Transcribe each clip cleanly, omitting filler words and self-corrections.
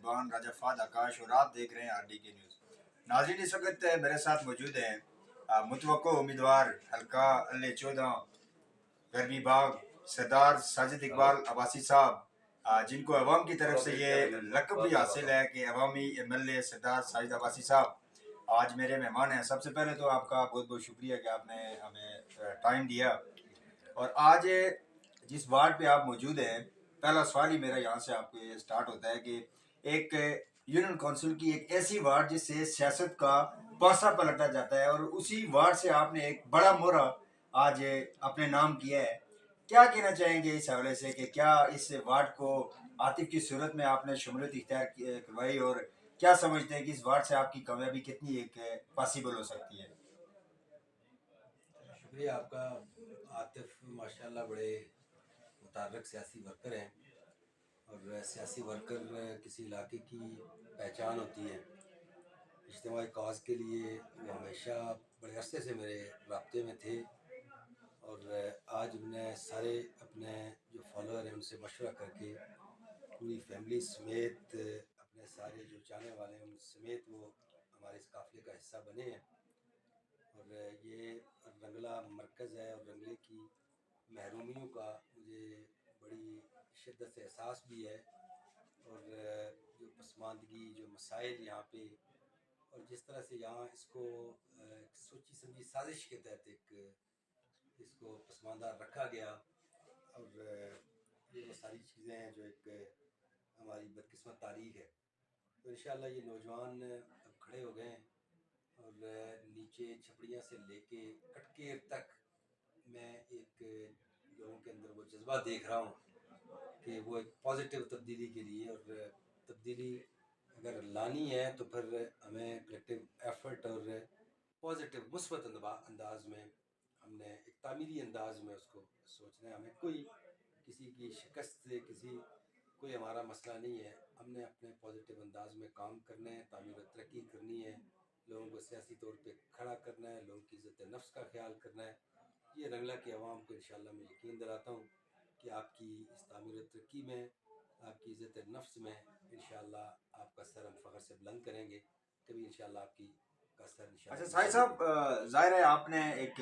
मेज़बान राजा फ़ाद आकाश और आप देख रहे हैं आरडी के न्यूज़। नाज़रीन, इस वक्त मेरे साथ मौजूद हैं मुतवक्को उम्मीदवार हल्का अल्ले 14 गरबी बाग सरदार साजिद इकबाल अब्बासी साहब, जिनको अवाम की तरफ से ये लक़ब भी हासिल है कि अवामी एमएलए सरदार साजिद अब्बासी साहब आज मेरे मेहमान हैं। सबसे पहले तो आपका बहुत बहुत शुक्रिया कि आपने हमें टाइम दिया। और आज जिस वार्ड पे आप मौजूद हैं, पहला सवाल ही मेरा यहाँ से आपको ये स्टार्ट होता है कि एक यूनियन काउंसिल की एक ऐसी वार्ड जिससे सियासत का पासा पलटा जाता है और उसी वार्ड से आपने एक बड़ा मोहरा आज अपने नाम किया है। क्या कहना चाहेंगे इस हवाले से कि क्या इस वार्ड को आतिफ की सूरत में आपने शमूलियत इख्तियार करवाई और क्या समझते हैं कि इस वार्ड से आपकी कामयाबी कितनी एक पॉसिबल हो सकती है? शुक्रिया आपका। आतिफ माशाल्लाह बड़े मुतहर्रिक सियासी वर्कर हैं और सियासी वर्कर किसी इलाके की पहचान होती है। इज्तिमाई कॉज के लिए वो हमेशा बड़े अरसे से मेरे राब्ते में थे और आज उन्हें सारे अपने जो फॉलोअर हैं उनसे मशवरा करके पूरी फैमिली समेत अपने सारे जो चाहने वाले हैं उन समेत वो हमारे इस काफ़िले का हिस्सा बने हैं। और ये रंगला मरकज़ है और रंगले की महरूमियों का मुझे बड़ी शिद्दत से एहसास भी है। और जो पसमानदगी, जो मसाइल यहाँ पे और जिस तरह से यहाँ इसको एक सोची समझी साजिश के तहत एक इसको पसमानदा रखा गया। और ये वो सारी चीज़ें हैं जो एक हमारी बदकिस्मत तारीख है। तो इंशाअल्लाह ये नौजवान अब खड़े हो गए हैं और नीचे छपड़ियाँ से लेके कटकेर तक मैं एक लोगों के अंदर वो जज्बा देख रहा हूँ कि वो एक पॉजिटिव तब्दीली के लिए, और तब्दीली अगर लानी है तो फिर हमें कलेक्टिव एफर्ट और पॉजिटिव मुस्बत अंदाज में हमने एक तामीरी अंदाज में उसको सोचना है। हमें कोई किसी की शिकस्त से कोई हमारा मसला नहीं है। हमने अपने पॉजिटिव अंदाज में काम करना है, तामीर और तरक्की करनी है, लोगों को सियासी तौर पे खड़ा करना है, लोगों की इज़्ज़त नफ्स का ख्याल करना है। ये रंगला की आवाम को इंशाअल्लाह मैं यकीन दिलाता हूँ कि आपकी इस तामीर और तरक्की में, आपकी इज़्ज़त नफ्स में इंशाअल्लाह आपका सर हम फ़ख्र से बुलंद करेंगे। कभी इंशाअल्लाह आपकी का सर अच्छा इंशाअल्लाह साहिब नीचा नहीं होगा। साहब, जाहिर है आपने एक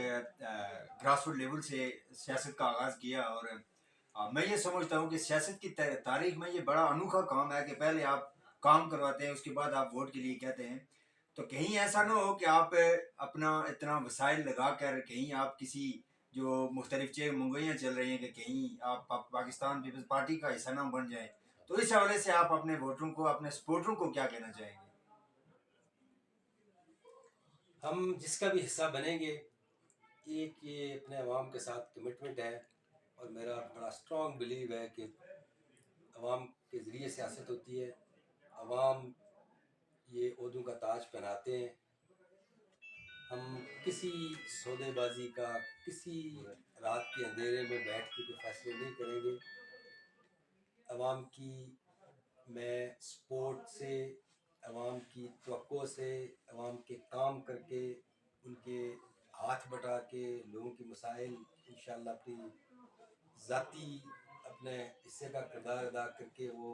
ग्रास रूट लेवल से सियासत का आगाज़ किया और मैं ये समझता हूँ कि सियासत की तारीख में ये बड़ा अनोखा काम है कि पहले आप काम करवाते हैं, उसके बाद आप वोट के लिए कहते हैं। तो कहीं ऐसा ना हो कि आप अपना इतना वसाइल लगा कर कहीं आप किसी जो मुख्तलिफ चेक मुंगैयाँ चल रही हैं कि कहीं आप पाकिस्तान पीपल्स पार्टी का हिस्सा ना बन जाए। तो इस हवाले से आप अपने वोटरों को, अपने सपोर्टरों को क्या कहना चाहेंगे? हम जिसका भी हिस्सा बनेंगे, एक ये अपने अवाम के साथ कमिटमेंट है और मेरा बड़ा स्ट्रॉन्ग बिलीव है कि अवाम के ज़रिए सियासत होती है। अवाम ये ओहदों का ताज पहनाते हैं। हम किसी सौदेबाजी का, किसी रात के अंधेरे में बैठ के कोई फैसले नहीं करेंगे। अवाम की मैं सपोर्ट से, अवाम की तवक्को से, अवाम के काम करके, उनके हाथ बटा के लोगों की मसाइल इंशाअल्लाह अपनी ज़ाती अपने हिस्से का किरदार अदा करके वो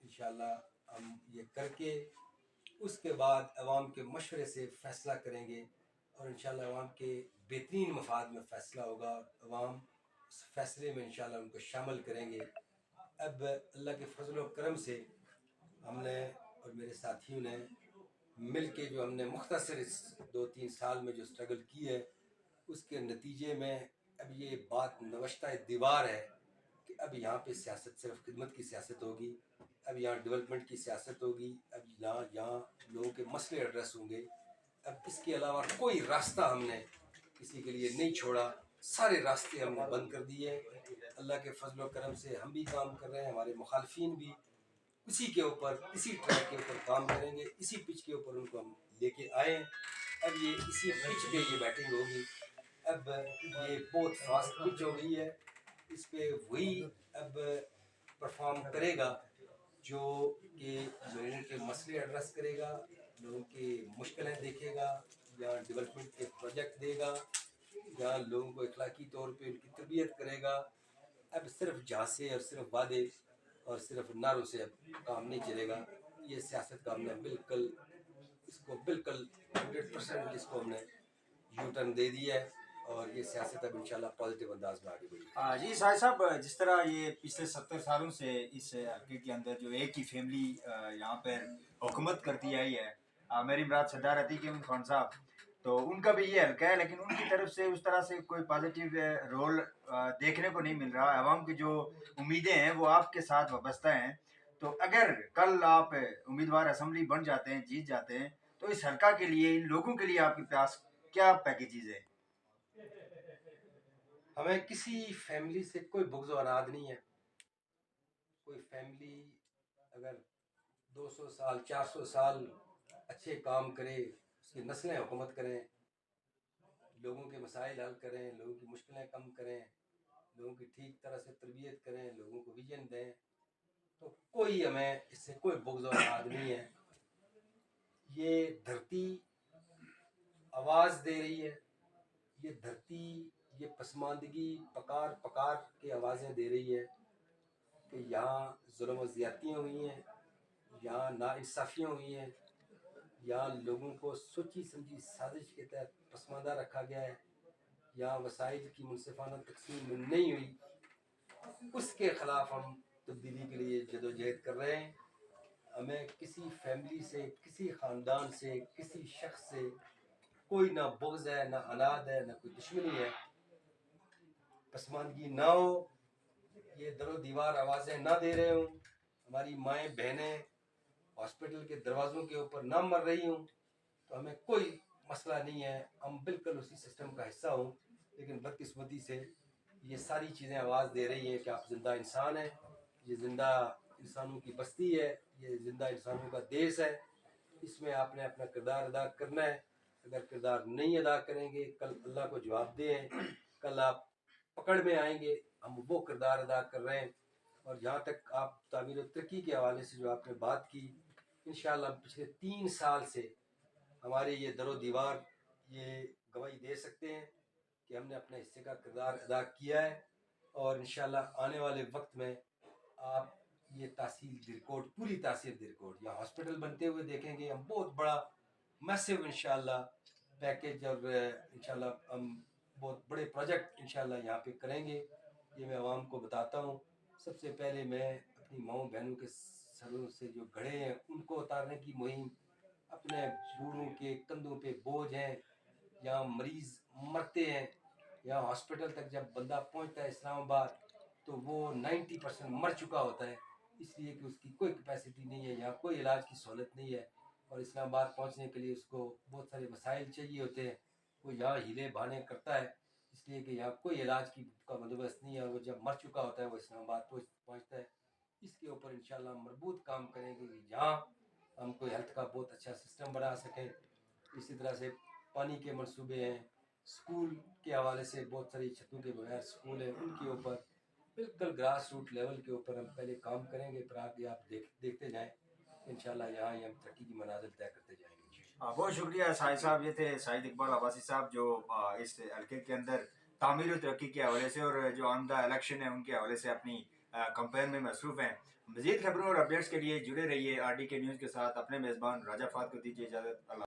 इंशाअल्लाह हम ये करके उसके बाद अवाम के मशवरे से फ़ैसला करेंगे और इंशाअल्लाह अवाम के बेहतरीन मफाद में फ़ैसला होगा। अवाम उस फ़ैसले में इंशाअल्लाह उनको शामिल करेंगे। अब अल्लाह के फजल व करम से हमने और मेरे साथियों ने मिल के जो हमने मुख्तसर इस 2-3 साल में जो स्ट्रगल की है, उसके नतीजे में अब ये बात नवश्ता दीवार है कि अब यहाँ पे सियासत सिर्फ खिदमत की सियासत होगी। अब यहाँ डेवलपमेंट की सियासत होगी। अब यहाँ लोगों के मसले एड्रेस होंगे। अब इसके अलावा कोई रास्ता हमने किसी के लिए नहीं छोड़ा। सारे रास्ते हमने बंद कर दिए। अल्लाह के फजल व करम से हम भी काम कर रहे हैं, हमारे मुखालफिन भी इसी के ऊपर, इसी ट्रैक के ऊपर काम करेंगे, इसी पिच के ऊपर उनको हम लेके आए। अब ये इसी पिच पे ये बैटिंग होगी। अब ये बहुत फास्ट पिच हो गई है, इस पे वही अब परफॉर्म करेगा जो कि यूनियन के मसले एड्रेस करेगा, लोगों की मुश्किलें देखेगा, या डेवलपमेंट के प्रोजेक्ट देगा, या लोगों को इखलाकी तौर पे उनकी तरबियत करेगा। अब सिर्फ झांसे और सिर्फ वादे और सिर्फ नारों से अब काम नहीं चलेगा। ये सियासत का हमने बिल्कुल 100% इसको हमने यू टर्न दे दिया है और ये सियासत अब इंशाल्लाह पॉजिटिव अंदाज में आगे बढ़ेगी। जी साहिब साहब, जिस तरह ये पिछले 70 सालों से इस हल्के के अंदर जो एक ही फैमिली यहाँ पर हुकूमत करती आई है, मेरी मुराद सरदार अतीक अहमद खान साहब, तो उनका भी ये हल्का है, लेकिन उनकी तरफ से उस तरह से कोई पॉजिटिव रोल देखने को नहीं मिल रहा। आवाम की जो उम्मीदें हैं वो आपके साथ वाबस्ता हैं। तो अगर कल आप उम्मीदवार असम्बली बन जाते हैं, जीत जाते हैं, तो इस हल्का के लिए, इन लोगों के लिए आपके पास क्या पैकेजेज है? हमें किसी फैमिली से कोई बुग़्ज़ और अनाद नहीं है। कोई फैमिली अगर 200 साल 400 साल अच्छे काम करे, उसकी नस्लें हुकूमत करें, लोगों के मसाइल हल करें, लोगों की मुश्किलें कम करें, लोगों की ठीक तरह से तरबियत करें, लोगों को विजन दें, तो कोई हमें इससे कोई बुग़्ज़ और अनाद नहीं है। ये धरती आवाज़ दे रही है, ये धरती ये पसमानदगी पकार पकार के आवाज़ें दे रही है कि यहाँ जुल्म और ज़्यादतियाँ हुई हैं, यहाँ नाइंसाफ़ियाँ हुई हैं, यहाँ लोगों को सोची समझी साजिश के तहत पसमानदा रखा गया है, यहाँ वसाइल की मुनसिफाना तकसीम नहीं हुई। उसके ख़िलाफ़ हम तब्दीली के लिए जदोजहद कर रहे हैं। हमें किसी फैमिली से, किसी ख़ानदान से, किसी शख्स से कोई ना बुग़्ज़ है, ना अनाद है, ना कोई दुश्मनी है। पसमानदगी ना हो, ये दरो दीवार आवाज़ें ना दे रहे हों, हमारी माएँ बहनें हॉस्पिटल के दरवाज़ों के ऊपर ना मर रही हों, तो हमें कोई मसला नहीं है। हम बिल्कुल उसी सिस्टम का हिस्सा हों, लेकिन बदकिस्मती से ये सारी चीज़ें आवाज़ दे रही हैं कि आप ज़िंदा इंसान हैं, ये ज़िंदा इंसानों की बस्ती है, ये ज़िंदा इंसानों का देश है, इसमें आपने अपना किरदार अदा करना है। अगर किरदार नहीं अदा करेंगे, कल अल्लाह को जवाब दें, कल आप पकड़ में आएंगे। हम वो किरदार अदा कर रहे हैं। और जहाँ तक आप तामीर तरक्की के हवाले से जो आपने बात की, इंशाअल्लाह पिछले 3 साल से हमारे ये दरो दीवार ये गवाही दे सकते हैं कि हमने अपने हिस्से का किरदार अदा किया है। और इंशाअल्लाह आने वाले वक्त में आप ये तहसील दिरकोट, पूरी तहसील दिरकोट या हॉस्पिटल बनते हुए देखेंगे। हम बहुत बड़ा मैसिव इंशाअल्लाह पैकेज और इंशाअल्लाह हम बहुत बड़े प्रोजेक्ट इंशाअल्लाह यहाँ पे करेंगे। ये मैं आवाम को बताता हूँ। सबसे पहले मैं अपनी माँओं बहनों के सरों से जो घड़े हैं उनको उतारने की मुहिम, अपने बूढ़ों के कंधों पे बोझ हैं, यहाँ मरीज़ मरते हैं, यहाँ हॉस्पिटल तक जब बंदा पहुँचता है इस्लामाबाद तो वो 90% मर चुका होता है, इसलिए कि उसकी कोई कैपेसिटी नहीं है, यहाँ कोई इलाज की सहूलत नहीं है। और इस्लामाबाद पहुँचने के लिए उसको बहुत सारे वसाइल चाहिए होते हैं। वो यहाँ हीले बहाने करता है, इसलिए कि यहाँ कोई इलाज की का बंदोबस्त नहीं है। और वो जब मर चुका होता है वो इस्लामाबाद पहुँचता है। इसके ऊपर इंशाल्लाह मजबूत काम करेंगे कि जहाँ हम कोई हेल्थ का बहुत अच्छा सिस्टम बना सकें। इसी तरह से पानी के मंसूबे हैं, स्कूल के हवाले से बहुत सारी छतों के बगैर स्कूल हैं, उनके ऊपर बिल्कुल ग्रास रूट लेवल के ऊपर हम पहले काम करेंगे, फिर आगे आप देखते जाएँ। इंशाल्लाह यहाँ ही हम तरक्की की मनाजिल तय करते जाएंगे। बहुत शुक्रिया साहिब साहब। ये थे शाहिद इकबाल अब्बासी साहब जो इस हल्के के अंदर तामीर और तरक्की के हवाले से और जो आमदा इलेक्शन है उनके हवाले से अपनी कंपेन में मसरूफ़ हैं। मज़ीद खबरों और अपडेट्स के लिए जुड़े रहिए RDK न्यूज़ के साथ। अपने मेज़बान राजा फात को दीजिए इजाज़त। अल्लाह।